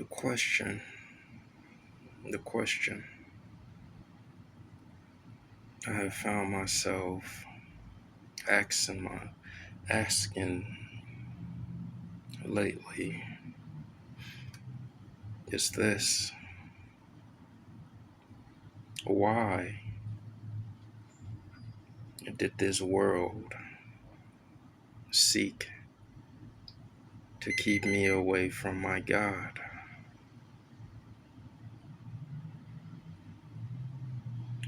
question, the question I have found myself asking lately is this: why did this world seek to keep me away from my God?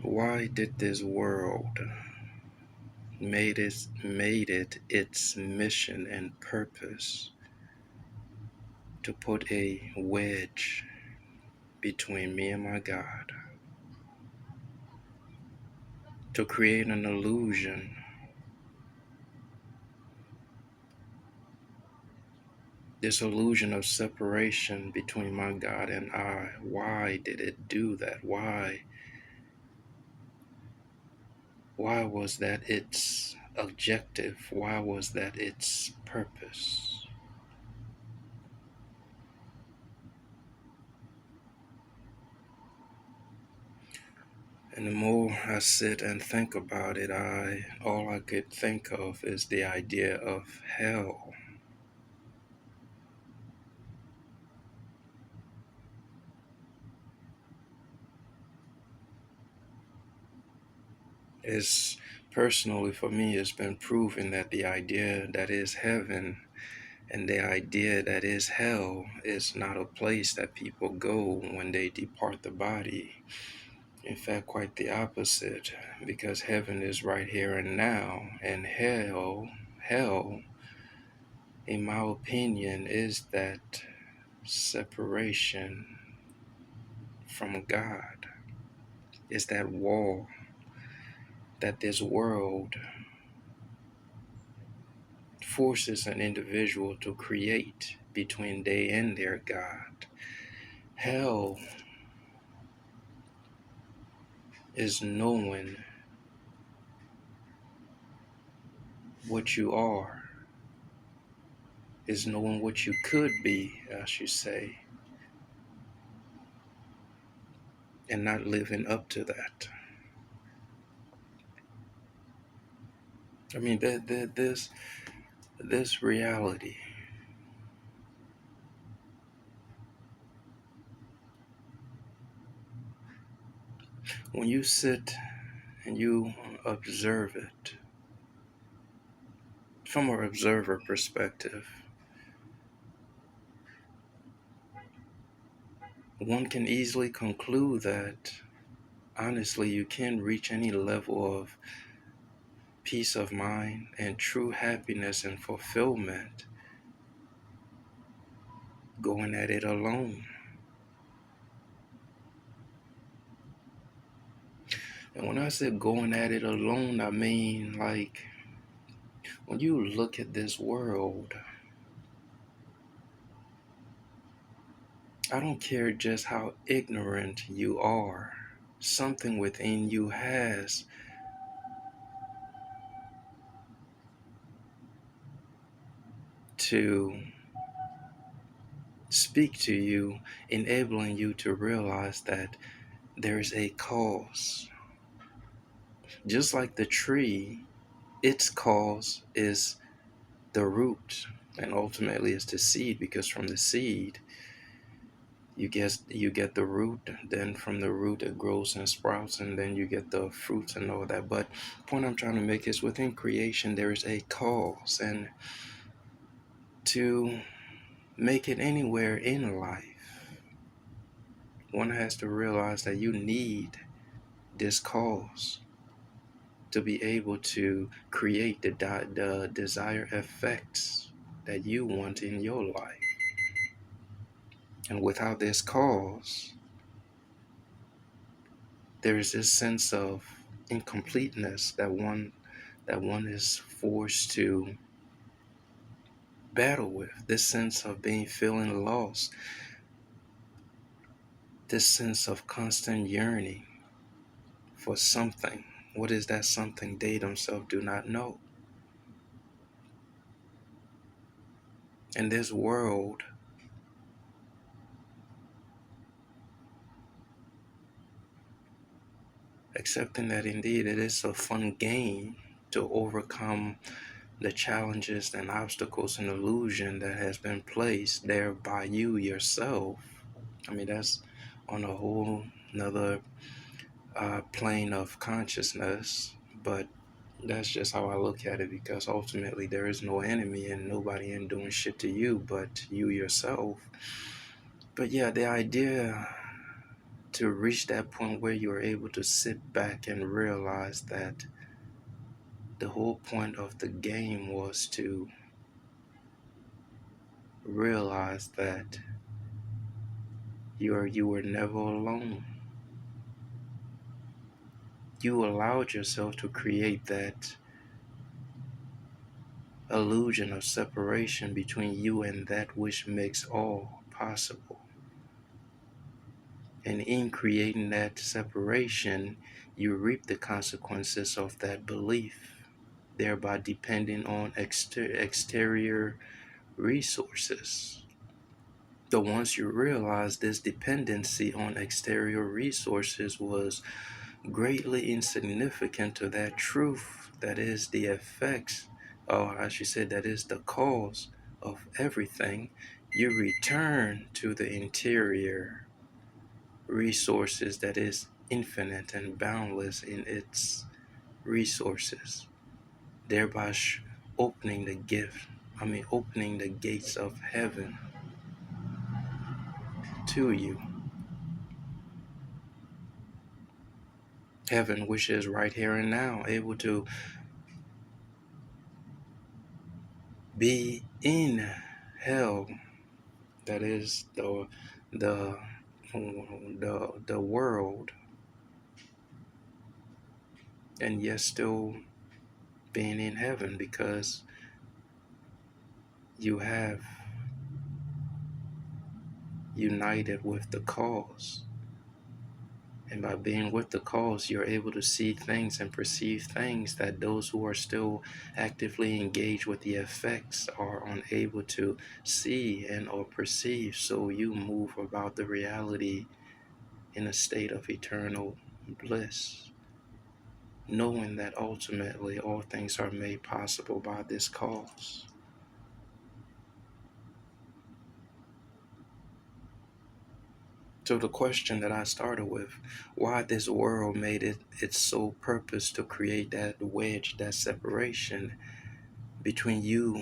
Why did this world made it its mission and purpose to put a wedge between me and my God, to create an illusion, this illusion of separation between my God and I? Why did it do that? Why was that its objective? Why was that its purpose? And the more I sit and think about it, all I could think of is the idea of hell. It's personally for me, it's been proven that the idea that is heaven and the idea that is hell is not a place that people go when they depart the body. In fact, quite the opposite, because heaven is right here and now, and hell, in my opinion, is that separation from God, is that wall that this world forces an individual to create between they and their God. Hell is knowing what you are, is knowing what you could be, I should say, and not living up to that. I mean, this reality, when you sit and you observe it from an observer perspective, one can easily conclude that honestly you can't reach any level of peace of mind and true happiness and fulfillment going at it alone. And when I said going at it alone, I mean, like, when you look at this world, I don't care just how ignorant you are, something within you has to speak to you, enabling you to realize that there's a cause. Just like the tree, its cause is the root, and ultimately it's the seed, because from the seed you get the root, then from the root it grows and sprouts, and then you get the fruits and all that. But the point I'm trying to make is within creation there is a cause, and to make it anywhere in life, one has to realize that you need this cause to be able to create the desired effects that you want in your life. And without this cause, there is this sense of incompleteness that one is forced to battle with. This sense of feeling lost, this sense of constant yearning for something. What is that something? They themselves do not know. And this world accepting that indeed it is a fun game to overcome the challenges and obstacles and illusion that has been placed there by you yourself. I mean, that's on a whole another plane of consciousness, but that's just how I look at it, because ultimately there is no enemy and nobody ain't doing shit to you but you yourself. But yeah, the idea to reach that point where you are able to sit back and realize that the whole point of the game was to realize that you were never alone. You allowed yourself to create that illusion of separation between you and that which makes all possible. And in creating that separation, you reap the consequences of that belief, thereby depending on exterior resources. So once you realize this dependency on exterior resources was greatly insignificant to that truth that is the effects, or I should say that is the cause of everything, you return to the interior resources that is infinite and boundless in its resources, thereby opening the opening the gates of heaven to you. Heaven, which is right here and now, able to be in hell, that is the the world, and yet still being in heaven, because you have united with the cause. And by being with the cause, you're able to see things and perceive things that those who are still actively engaged with the effects are unable to see and or perceive. So you move about the reality in a state of eternal bliss, knowing that ultimately all things are made possible by this cause. So the question that I started with, why this world made it its sole purpose to create that wedge, that separation between you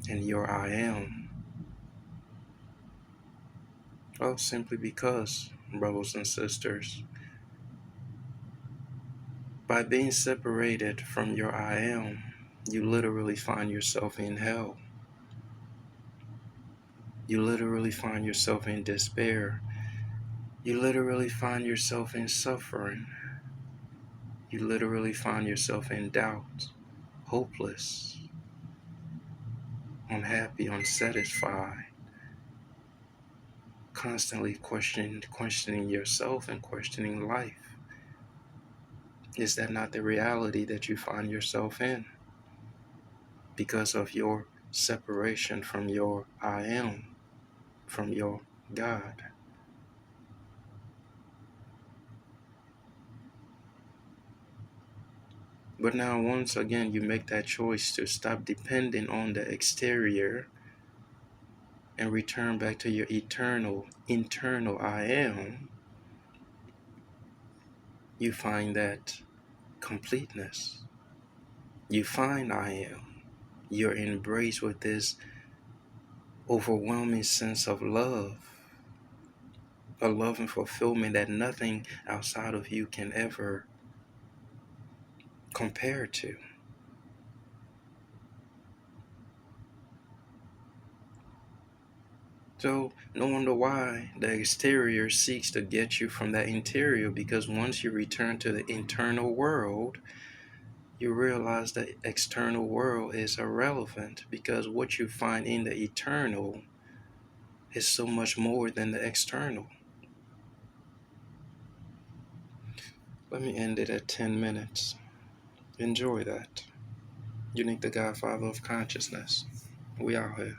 and your I am? Well, simply because, brothers and sisters, by being separated from your I am, you literally find yourself in hell. You literally find yourself in despair. You literally find yourself in suffering. You literally find yourself in doubt, hopeless, unhappy, unsatisfied, constantly questioning yourself and questioning life. Is that not the reality that you find yourself in because of your separation from your I am, from your God? But now, once again, you make that choice to stop depending on the exterior and return back to your eternal, internal I am, you find that completeness. You find I am. You're embraced with this overwhelming sense of love, a love and fulfillment that nothing outside of you can ever compare to. So no wonder why the exterior seeks to get you from that interior, because once you return to the internal world, you realize the external world is irrelevant, because what you find in the eternal is so much more than the external. Let me end it at 10 minutes. Enjoy that. Unique, the Godfather of Consciousness. We out here.